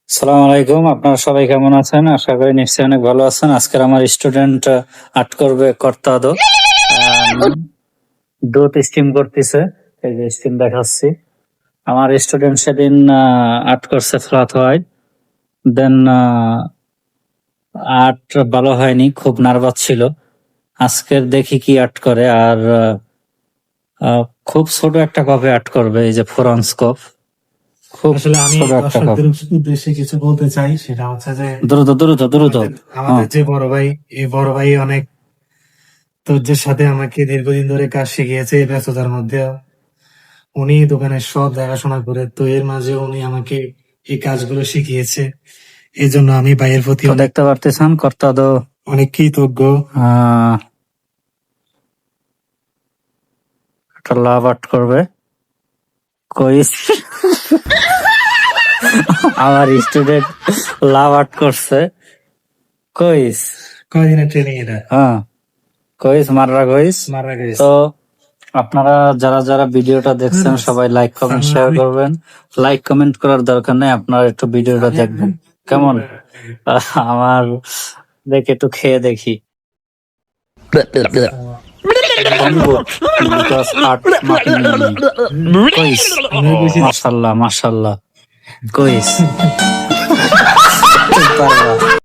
সালাম আলাইকুম, আপনারা সবাই কেমন আছেন? আশা করি নিশ্চয়ই অনেক ভালো আছেন। আজকের আমার স্টুডেন্ট আর্ট করবে কর্তাদো দুধ স্টিম করতেছে। এই যে স্টিম দেখাচ্ছি। আমার স্টুডেন্ট সেদিন আর্ট করছে ফ্ল্যাট হোয়াইট, দেন আর্ট ভালো হয়নি, খুব নার্ভাস ছিল। আজকের দেখি কি আর্ট করে। আর খুব ছোট একটা কপে আর্ট করবে, এই যে 4 আউন্স কপ, খুব আসলে আমি ছোট একটা কপ। দর্শকদের উদ্দেশ্যে কিছু বলতে চাই, সেটা হচ্ছে যে দ্রুত দ্রুত দ্রুত। আমাদের যে বড় ভাই, এই বড় ভাই অনেক ধৈর্যের সাথে আমাকে দীর্ঘদিন ধরে কাজ শিখিয়েছে। এই ব্যস্ততার মধ্যে উনি দোকানের সব দেখাশোনা করে, তো এর মাঝে উনি আমাকে এই কাজগুলো শিখিয়েছে। এই জন্য আমি ভাইয়ের প্রতি তো দেখতে পারতেছেন কর্তাদো অনেক কৃতজ্ঞ। একটা লাভ আর্ট করবে। কইস আমার স্টুডেন্ট লাভ আর্ট করছে। কইস কয়দিনের ট্রেনিং এটা? হ্যাঁ, কইস মাররা কইস। মারা গেছে। তো আপনারা যারা যারা ভিডিওটা দেখছেন সবাই লাইক কমেন্ট শেয়ার করবেন। লাইক কমেন্ট করার দরকার নেই, আপনারা একটু ভিডিওটা দেখবেন কেমন। আমার দেখে একটু খেয়ে দেখি। কইস মাশাল্লাহ মাশাল্লাহ কইস।